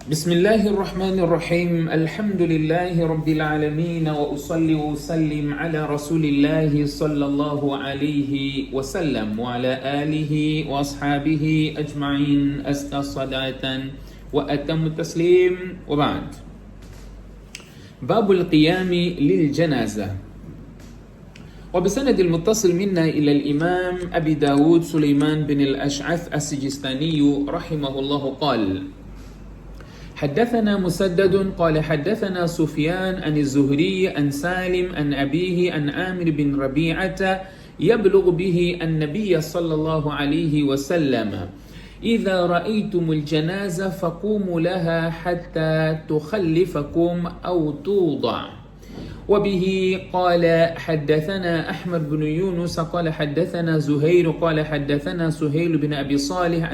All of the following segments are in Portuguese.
بسم الله الرحمن الرحيم الحمد لله رب العالمين وأصلي وأسلم على رسول الله صلى الله عليه وسلم وعلى آله وأصحابه أجمعين أزكى صلاة وأتم التسليم وبعد. باب القيام للجنازة. وبسند المتصل منا إلى الإمام أبي داود سليمان بن الأشعث السجستاني رحمه الله قال: حدثنا مسدد قال حدثنا سفيان عن الزهري عن سالم عن أبيه عن عامر بن ربيعة يبلغ به النبي صلى الله عليه وسلم: إذا رأيتم الجنازة فقوموا لها حتى تخلفكم أو توضع. وبه قال حدثنا أحمد بن يونس قال حدثنا زهير قال حدثنا سهيل بن أبي صالح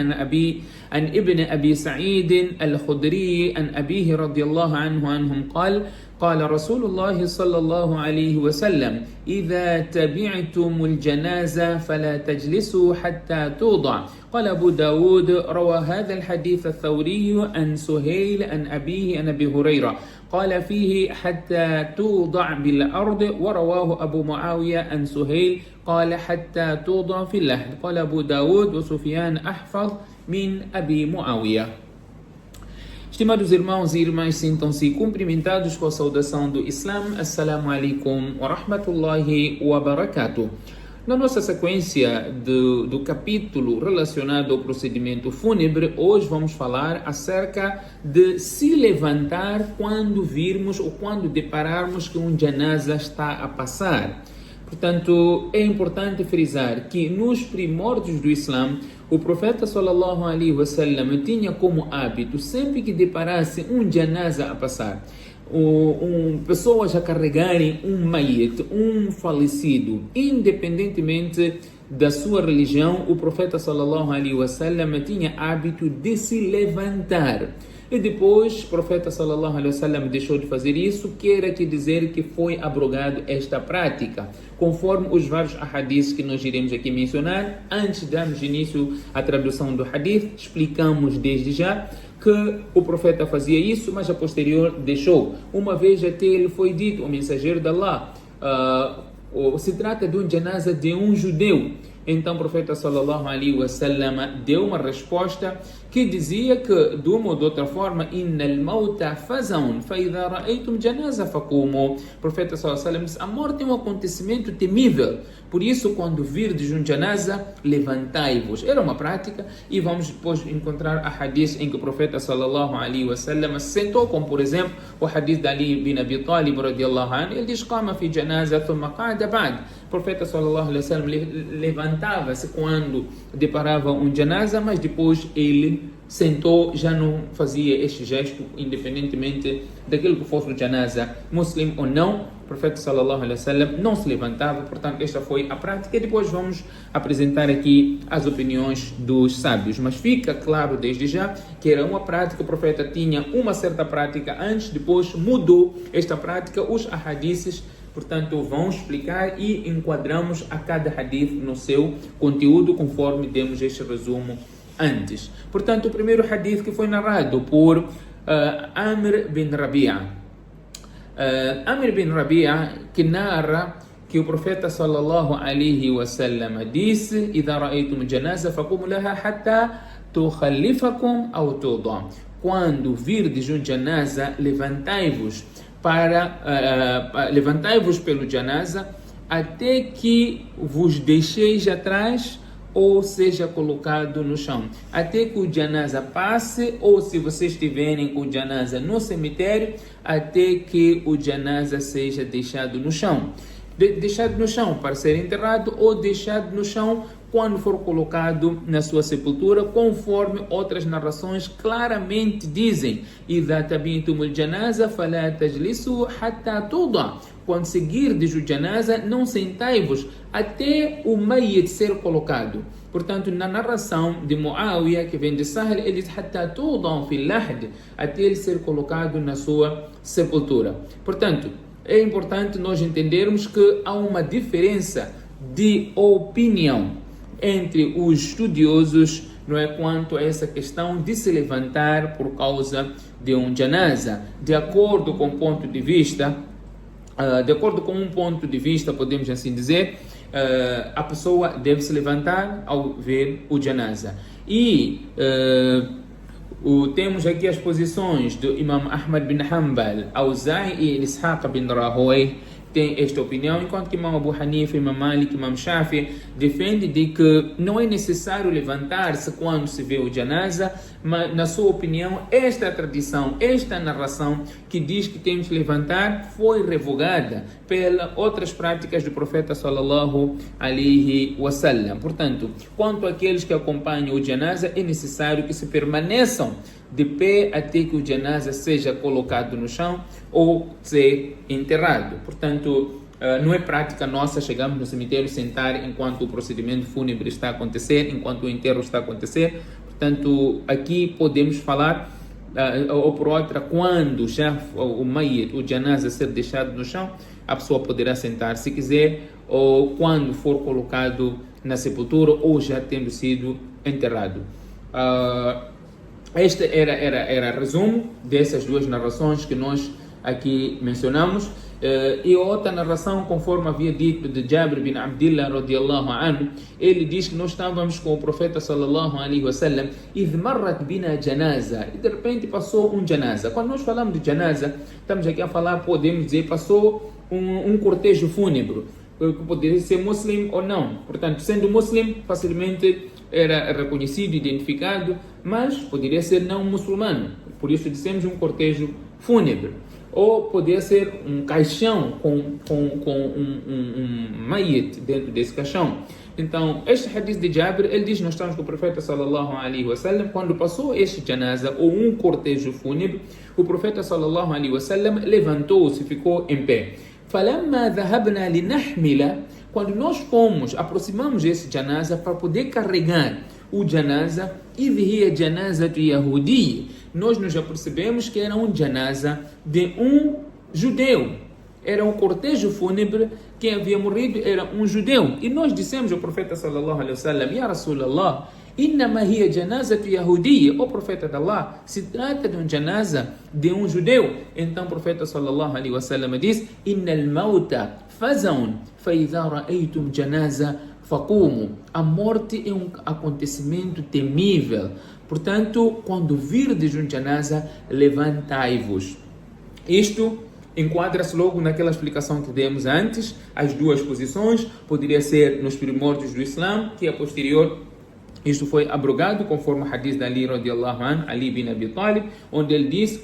عن ابن أبي سعيد الخدري عن أبيه رضي الله عنهم قال: قال رسول الله صلى الله عليه وسلم: إذا تبعتم الجنازة فلا تجلسوا حتى توضع. قال أبو داود: روى هذا الحديث الثوري عن سهيل عن أبيه عن أبي هريرة قال فيه حتى توضع بالأرض. ورواه أبو معاوية عن سهيل قال حتى توضع في اللحد. قال أبو داود: وسفيان أحفظ من أبي معاوية. Estimados irmãos e irmãs, sintam-se cumprimentados com a saudação do Islã. Assalamu alaikum wa rahmatullahi wa barakatuh. Na nossa sequência do capítulo relacionado ao procedimento fúnebre, hoje vamos falar acerca de se levantar quando virmos ou quando depararmos que um janaza está a passar. Portanto, é importante frisar que nos primórdios do Islã, o profeta sallallahu alaihi wasallam tinha como hábito, sempre que deparasse um janaza a passar, pessoas a carregarem um mayit, um falecido, independentemente da sua religião, o profeta sallallahu alaihi wasallam tinha hábito de se levantar. E depois o profeta sallallahu alaihi wasallam deixou de fazer isso, quer dizer que foi abrogado esta prática, conforme os vários hadiths que nós iremos aqui mencionar. Antes de darmos início à tradução do hadith, explicamos desde já que o profeta fazia isso, mas a posterior deixou. Uma vez até ele foi dito, o mensageiro de Allah, se trata de um janaza de um judeu. Então o profeta sallallahu alaihi wasallam deu uma resposta que dizia que, de uma ou de outra forma, innal mauta fazaun fa idha ra'aytum janaza faqumu. O profeta sallallahu alaihi wasallam disse: a morte é um acontecimento temível, por isso quando virdes um janaza, levantai-vos. Era uma prática, e vamos depois encontrar a hadith em que o profeta sallallahu alaihi wasallam se sentou, como por exemplo o hadith de Ali bin Abi Talib radiyallahu anhu. Ele diz: qama fi janaza thumma qa'ada ba'd. O profeta sallallahu alaihi wasallam levantava-se quando deparava um janaza, mas depois ele sentou, já não fazia este gesto, independentemente daquilo que fosse o janaza, muslim ou não. O profeta sallallahu alaihi wasallam não se levantava. Portanto, esta foi a prática, e depois vamos apresentar aqui as opiniões dos sábios. Mas fica claro desde já que era uma prática, o profeta tinha uma certa prática antes, depois mudou esta prática. Os ahadíces, portanto, vão explicar e enquadramos a cada hadith no seu conteúdo, conforme demos este resumo antes. Portanto, o primeiro hadith que foi narrado por Amr bin Rabi'a. Amr bin Rabi'a, que narra que o profeta sallallahu alaihi wasallam disse: "Idha ra'aytum janaza faqumu laha hatta tukhallifakum aw tuda." Quando virdes um janaza, levantai-vos pelo janaza até que vos deixeis atrás ou seja colocado no chão, até que o janaza passe, ou se vocês estiverem com o janaza no cemitério, até que o janaza seja deixado no chão. Deixado no chão para ser enterrado, ou deixado no chão quando for colocado na sua sepultura, conforme outras narrações claramente dizem: "Idha tabi'tumul janaza fala tajlisu hatta tuda." Quando seguirdes o janaza, não sentai-vos até o mayit ser colocado. Portanto, na narração de Muawiyah, que vem de Sahel, ele diz: "Hatta tuda fil lahd", até ele ser colocado na sua sepultura. Portanto, é importante nós entendermos que há uma diferença de opinião entre os estudiosos não é, quanto a essa questão de se levantar por causa de um janaza. De acordo com um ponto de vista, podemos assim dizer, a pessoa deve se levantar ao ver o janaza. E temos aqui as posições do Imam Ahmad bin Hanbal, Auza'i e Ishaq bin Rahowi tem esta opinião, enquanto que Imam Abu Hanifa, Imam Malik, Imam Shafi defende de que não é necessário levantar-se quando se vê o janaza, mas na sua opinião esta tradição, esta narração que diz que temos que levantar foi revogada pelas outras práticas do profeta sallallahu alaihi wasallam. Portanto, quanto àqueles que acompanham o janaza, é necessário que se permaneçam de pé até que o janaza seja colocado no chão ou ser enterrado. Portanto, não é prática nossa chegarmos no cemitério, sentar enquanto o procedimento fúnebre está a acontecer, enquanto o enterro está a acontecer. Portanto, aqui podemos falar, ou por outra, quando já o janaza ser deixado no chão, a pessoa poderá sentar se quiser, ou quando for colocado na sepultura ou já tendo sido enterrado. Este era resumo dessas duas narrações que nós aqui mencionamos. E outra narração, conforme havia dito, de Jabir bin Abdillah radiallahu anhu, ele diz que nós estávamos com o profeta sallallahu alaihi wasallam, idh marrat bina janaza, e de repente passou um janaza. Quando nós falamos de janaza, estamos aqui a falar, podemos dizer, passou um cortejo fúnebre, que poderia ser muslim ou não. Portanto, sendo muslim, facilmente era reconhecido, identificado, mas poderia ser não muçulmano, por isso dissemos um cortejo fúnebre. Ou poderia ser um caixão com um mayit dentro desse caixão. Então, este hadith de Jabir, ele diz, nós estamos com o profeta sallallahu alaihi wasallam, quando passou este janaza ou um cortejo fúnebre, o profeta sallallahu alaihi wasallam levantou-se e ficou em pé. فَلَمَّا ذَهَبْنَا لِنَحْمِلَ, quando nós aproximamos esse janaza para poder carregar o janaza, إِذْ هِيَ جَنَازَةُ يَهُودِيٍّ, nós já percebemos que era um janaza de um judeu. Era um cortejo fúnebre, quem havia morrido era um judeu. E nós dissemos ao profeta sallallahu alaihi wasallam, Ya Rasulallah, إِنَّمَا هِيَ جَنَازَةُ يَهُودِيٍّ, o profeta de Allah, se trata de um janaza de um judeu. Então o profeta sallallahu alaihi wasallam diz, إِنَّ الْمَوْتَ فَزَوْنْ فَإِذَا رَأَيْتُمْ جَنَازَةً فَقُومُوا, a morte é um acontecimento temível. Portanto, quando virdes um janaza, levantai-vos. Isto enquadra-se logo naquela explicação que demos antes. As duas posições poderia ser nos primórdios do Islã, que a posterior isto foi abrogado, conforme o hadith de Ali radiallahu anhu, Ali bin Abi Talib, onde ele diz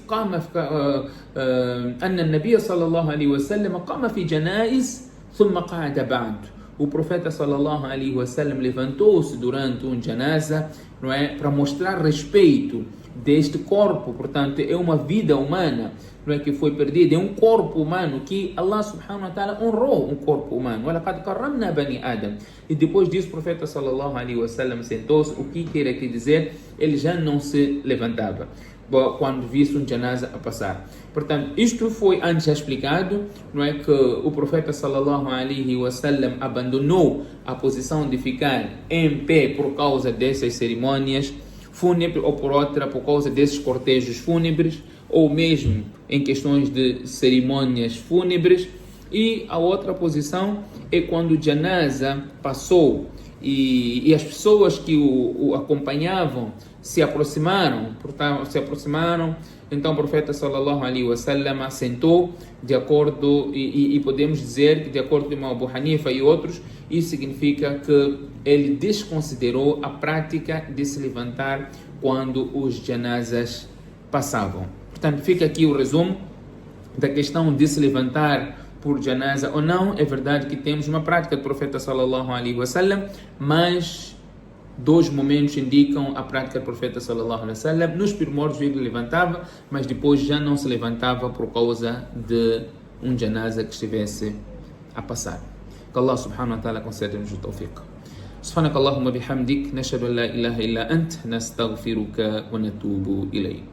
أن النبي صلى الله عليه وسلم قام في جنائز ثم قعد بعد. O profeta sallallahu alaihi wasallam levantou-se durante um janaza, não é, para mostrar respeito deste corpo. Portanto, é uma vida humana, não é, que foi perdida, é um corpo humano que Allah subhanahu wa ta'ala honrou, um corpo humano. وَلَقَدْ كَرَّمْنَا بَنِي آدَمَ. E depois disso, o profeta sallallahu alaihi wasallam sentou-se. O que quer aqui dizer? Ele já não se levantava quando visse um janaza a passar. Portanto, isto foi antes explicado, não é, que o profeta sallallahu alaihi wasallam abandonou a posição de ficar em pé por causa dessas cerimônias fúnebres, ou por outra, por causa desses cortejos fúnebres, ou mesmo em questões de cerimônias fúnebres. E a outra posição é quando o janaza passou e as pessoas que o acompanhavam se aproximaram, então o profeta sallallahu alaihi wasallam assentou de acordo, e podemos dizer que de acordo com Abu Hanifa e outros, isso significa que ele desconsiderou a prática de se levantar quando os janazas passavam. Portanto, fica aqui o resumo da questão de se levantar por janaza ou não. É verdade que temos uma prática do profeta sallallahu alaihi wasallam, mas dois momentos indicam a prática do profeta sallallahu alaihi wasallam. Nos primórdios ele levantava, mas depois já não se levantava por causa de um janaza que estivesse a passar. Que Allah subhanahu wa ta'ala conceda-nos o tawfiq. Subhanakallahumma bihamdik, nashhadu an la ilaha illa ant, nastaghfiruka wa natubu ilayk.